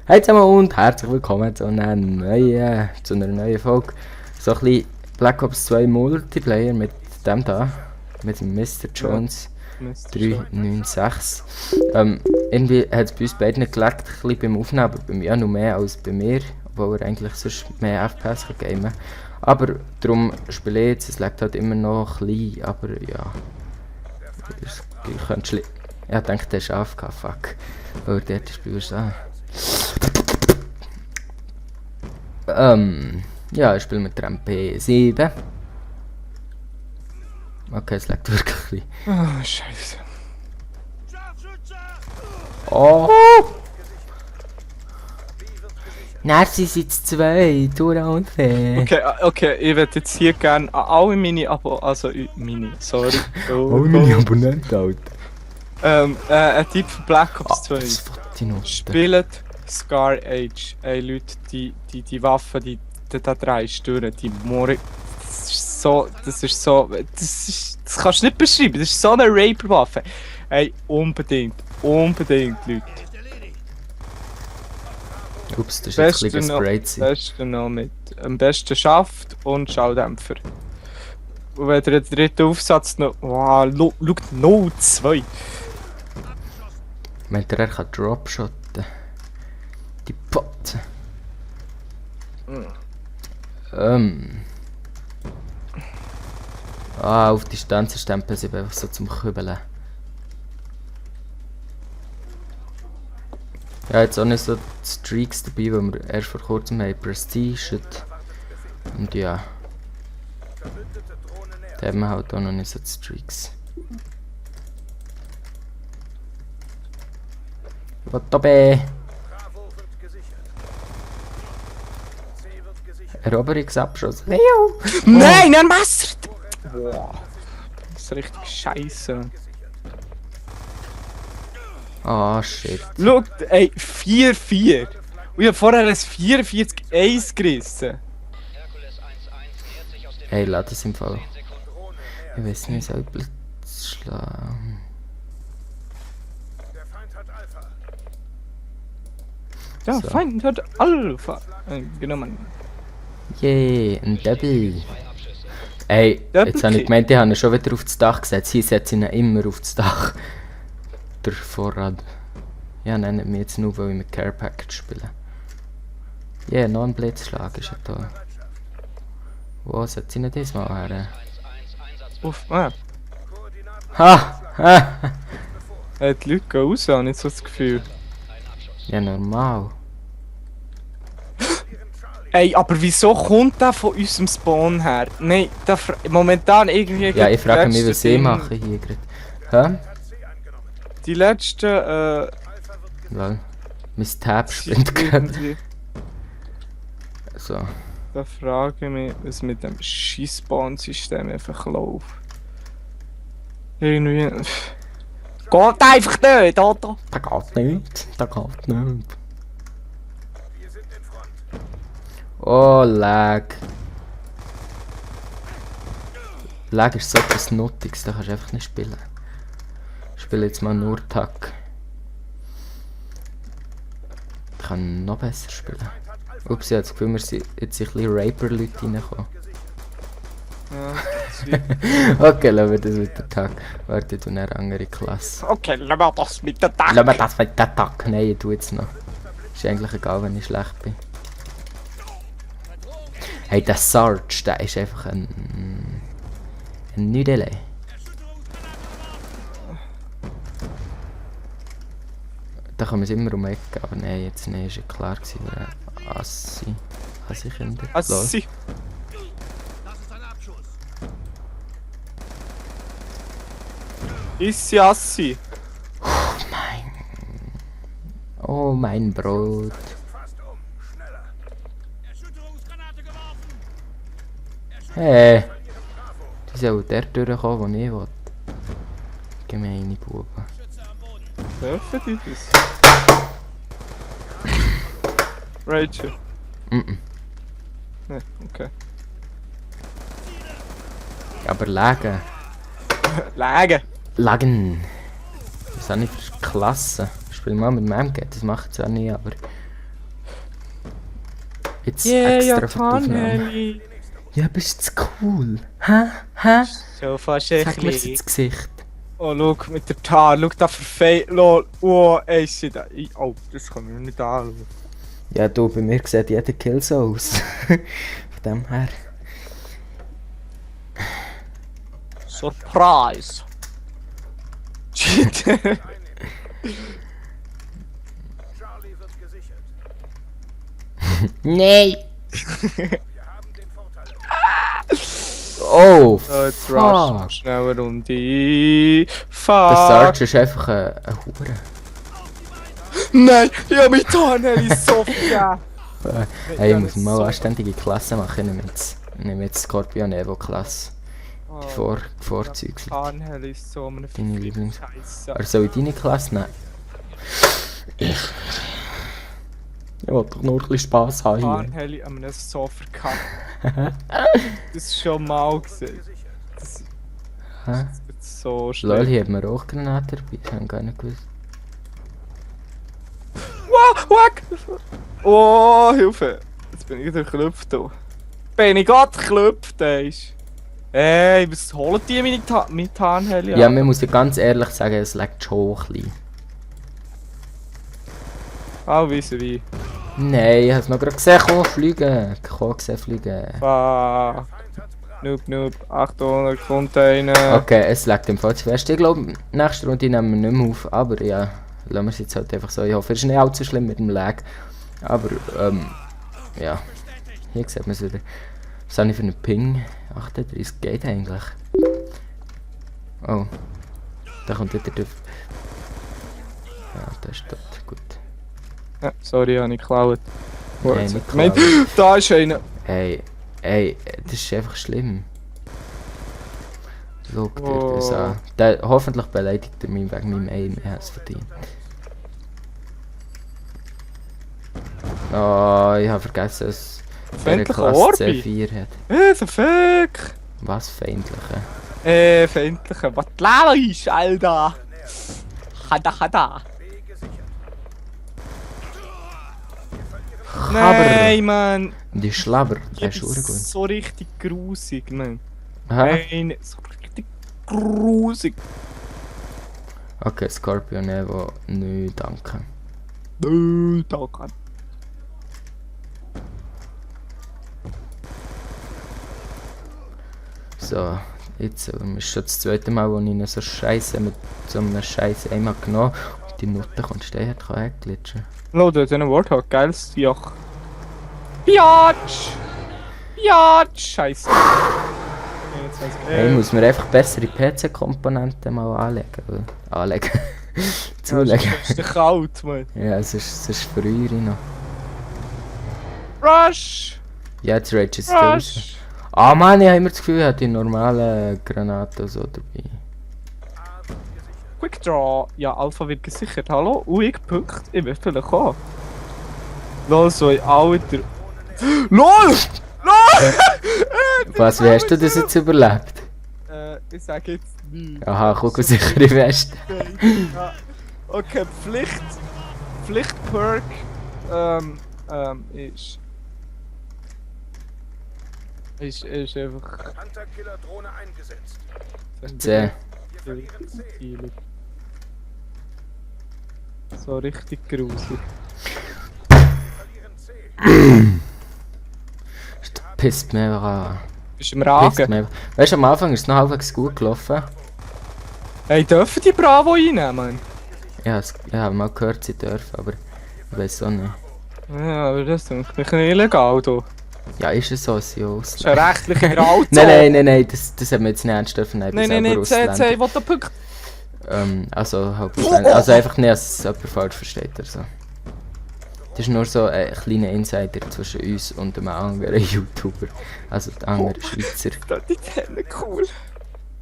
Hey zusammen und herzlich willkommen zu einer neuen Folge. So ein bisschen Black Ops 2 Multiplayer mit dem da, mit dem Mr. Jones Mr. Jones. 396. Irgendwie hat es bei uns beiden nicht geleckt, ein bisschen beim Aufnehmen, aber bei mir noch mehr als bei mir, obwohl er eigentlich sonst mehr FPS kann gamen. Aber darum spiele ich jetzt, es leckt halt immer noch ein bisschen, aber ja. Ich könnte schli... Ja, ich denke, der ist AFK, fuck. Weil dort spielst du auch. Ja, ich spiele mit der MP7. Okay, es leckt wirklich ein bisschen. Oh, Scheiße. Oh! Nein, sie sind zwei, du unfair. Okay, ich würde jetzt hier gerne an alle meine sorry. Abonnenten, Alter. Ein Tipp für Black Ops 2. Das wollte ich noch. Spielt Scar Age. Ey Leute, die Waffen, die da drei stören, die Mori. Das kannst du nicht beschreiben, das ist so eine Raper-Waffe. Ey, unbedingt, Leute. Ups, das ist jetzt ein bisschen gesprayt. Beste noch mit am besten Schaft und Schalldämpfer. Und wenn der dritte Aufsatz noch. Wow, schau, no 2. Meint er kann dropshotten? Die Potte. Auf Distanz stempeln sie einfach so zum Kübeln. Ja, jetzt auch nicht so Streaks dabei, weil wir erst vor kurzem haben Prestige. Und ja. Da haben wir halt auch noch nicht so die Streaks. Was dabei? Eroberungsabschuss. Leo! Nein, ein Messer! Boah. Das ist richtig scheiße. Ah, shit. Schau, ey, 4-4. Und ich hab vorher ein 44-1 gerissen. Hey, lass das im Fall. Ich weiß nicht, soll ich Blitz schlagen? Ja, So. Feind hat Alpha genommen. Yay, ein Double. Ey, Double jetzt habe ich Kill. gemeint, ich habe ihn schon wieder auf das Dach gesetzt. Hier setze ich ihn immer auf das Dach. Der Vorrat. Ja, nennt mich jetzt nur, weil ich mit Care Package spiele. Ja, noch ein Blitzschlag ist ja da. Wo setze ich ihn diesmal her? Uff, Ha! Ha! die Leute gehen raus, habe ich so das Gefühl. Ja, normal. Ey, aber wieso kommt der von unserem Spawn her? Nein, momentan irgendwie... Ja, ich frage mich, was ich Ding- mache hier gerade. Hä? Die letzten, Weil mein Tab spinnt gerade. irgendwie... So. Da frage ich mich, was mit dem Scheiss-Spawn-System einfach läuft. Irgendwie... Geht einfach nicht, oder? Da geht nicht. Da geht nicht. Oh, Lag. Lag ist so etwas Nötiges, da kannst du einfach nicht spielen. Ich spiele jetzt mal nur Tack. Ich kann noch besser spielen. Ups, ich habe das Gefühl, wir sind jetzt ein bisschen Raper-Leute reinkommen. Ja, Okay, lassen wir das mit dem Tag. Warte, du eine andere Klasse. okay, lassen wir das mit der Tag. Lassen wir das mit dem Tag. Nein, ich tue jetzt noch. Ist eigentlich egal, wenn ich schlecht bin. Hey, der Sarge, der ist einfach ein Nüdele. Da kann man es immer um Ecken, aber nein, jetzt nicht, ist ja klar gewesen, wer Assi Kinder. Assi. Issi Assi. Oh mein Brot. Hey, die soll der durchkommen, den ich will. Gemeine Buben. Dürfen die das? Rachel. Ne, okay. Aber Lagen. Lagen. Was habe ich für Klasse? Ich spiele mal mit meinem Geld, das macht es auch nicht, aber Jetzt Yeah, extra für die Aufnahme. Taneli. Ja, bist du zu cool? Hä? Hä? So fast ein Sag mir's bisschen. ins Gesicht. Oh, schau mit der Tar, schau da verfehlt. Lol, oh, ey, shit. Oh, das kann man nicht anschauen. Ja, du, bei mir sieht jeder Kill so aus. Von dem her. Surprise! Shit! Nein! Oh, So, jetzt fuck! rush schnell eine Runde. Der Fuck! Sarge ist einfach ein Hure. Nein! Ja, mit Taneli so vergeben! Hey, ich muss mal eine anständige Klasse machen. Ich nehme jetzt Scorpion Evo Klasse. Die Vorzüge. Taneli ist so eine Deine Lieblings. Scheiße. Aber soll ich deine Klasse nehmen? Ich will doch nur ein bisschen Spass haben hier. Taneli an einem so verkackt. Das ist schon mal gesehen. Das Hä? ist so Lol, schlimm. hier hat man Rauchgranaten dabei. Ich habe gar nicht gewusst. Wow, wack! Oh, Hilfe! Jetzt bin ich wieder geklüpft. Bin ich gerade geklüpft, ey. Hey, was holen die mit Tarnheli? Ja, man muss ja ganz ehrlich sagen, es liegt schon ein bisschen. Ah, wissen wie. Nein, ich habe es noch gerade gesehen, fliegen. Gesehen fliegen. Fuck. Noob. 800 Container. Okay, es liegt im Fall zu fest. Ich glaube, nächste Runde nehmen wir nicht mehr auf. Aber ja, lassen wir es jetzt halt einfach so. Ich hoffe, es ist nicht allzu schlimm mit dem Lag. Aber, ja. Hier sieht man es wieder. Was habe ich für einen Ping? 38 geht eigentlich. Oh. Da kommt wieder der... Ja, der ist tot. Gut. Ja, sorry, habe ich geklaut. Nein, nicht Gemeint, geklaut. da ist einer. Hey, das ist einfach schlimm. Schau dir das Oh. an. Hoffentlich beleidigt er mich wegen meinem Aim, er hat es verdient. Oh, ich habe vergessen, dass der Feindliche Klasse Orbi? C4 hat. The fuck? Was feindliche? Feindliche. Was laberst, Alter? Hada. Nein, Mann. Die Schlabber, Die der ist ist gut. so richtig grusig, Mann. Aha. Nein, so richtig grusig. Okay, Scorpion Evo, nö, danke. Danke. So, jetzt ist schon das zweite Mal, wo ich ihn so scheiße mit so einem scheiß Aim habe genommen und die Nutte kommt stehen, kann wegglitschen. Schau, da hat einen Warthog, geiles Joch. Biatsch! Scheiße. Jetzt weiss ich- Hey, muss man einfach bessere PC-Komponenten mal anlegen. Anlegen. Zulegen. Ja, ist doch kalt, Mann. Ja, es ist für eure noch. Rush! Ja, jetzt rage es raus. Rush! Ah Mann, ich habe immer das Gefühl, ich habe die normalen Granaten so dabei. Quick Draw. Ja, Alpha wird gesichert. Hallo? Ich Punkt. Ich will vielleicht kommen. Lol, so Alter. LOL! LOL! Was, wie hast du das jetzt überlebt? Ich sag jetzt nichts. Aha, guck sicher im Westen. Ja. Okay, Pflichtperk ist einfach. Hunter-Killer-Drohne eingesetzt. 10. So richtig grusig. Verlieren C. Das pisst mich einfach an. Bist im Pisst Ragen. mich einfach. Weißt du, am Anfang ist es noch halbwegs gut gelaufen. Hey, dürfen die Bravo reinnehmen? Ja, ich habe mal gehört, sie dürfen, aber ich weiß auch nicht. Ja, aber das ist mich nicht illegal, du. Ja, ist es so, dass sie Das ist eine Ausländer... rechtliche Grauzone. Nein, das haben wir jetzt nicht ernst dürfen. Nein, C, wo der Punkt. Also, halt also einfach nicht, dass es jemand falsch versteht oder so. Das ist nur so ein kleiner Insider zwischen uns und einem anderen YouTuber. Also der andere Schweizer. Das ist helle cool.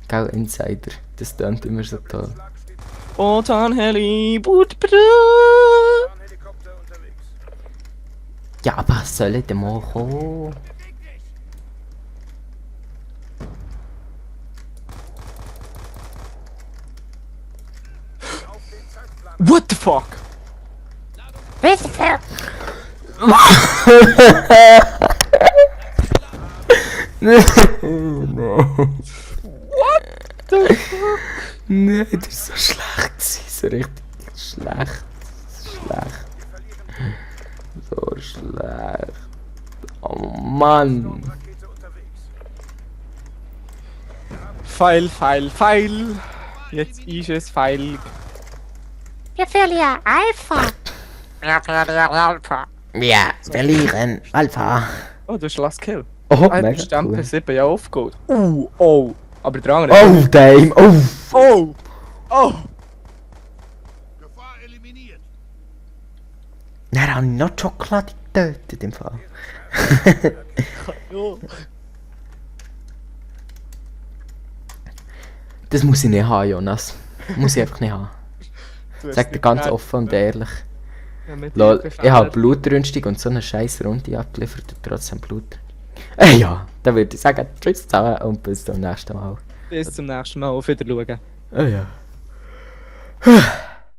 Gell, Insider. Das klingt immer so toll. Und dann Heli, Helikopter unterwegs. Ja, aber was soll ich denn mal kommen? What the fuck? Nein, das ist so schlecht gewesen, so richtig schlecht. Schlecht. So schlecht. Oh Mann. Rakete unterwegs. Pfeil. Jetzt ist es Pfeil. Wir verlieren Alpha. Ja, verlieren. Alpha. Oh, du hast Last Kill. Oh, Ah, du mega Stempel cool. 7 ja aufgeholt. Oh. Aber der andere... Oh, damn. Oh. Oh. Gefahr eliminiert. Dann habe ich noch Schokolade getötet im Fall. Das muss ich nicht haben, Jonas. Muss ich einfach nicht haben. Sag dir ganz offen und ehrlich. Lol, ich habe Blutrünstig und so eine scheiß Runde abgeliefert und trotzdem Blut. Ja, dann würde ich sagen, tschüss zusammen und bis zum nächsten Mal. Bis zum nächsten Mal. Auf Wiedersehen. Ja.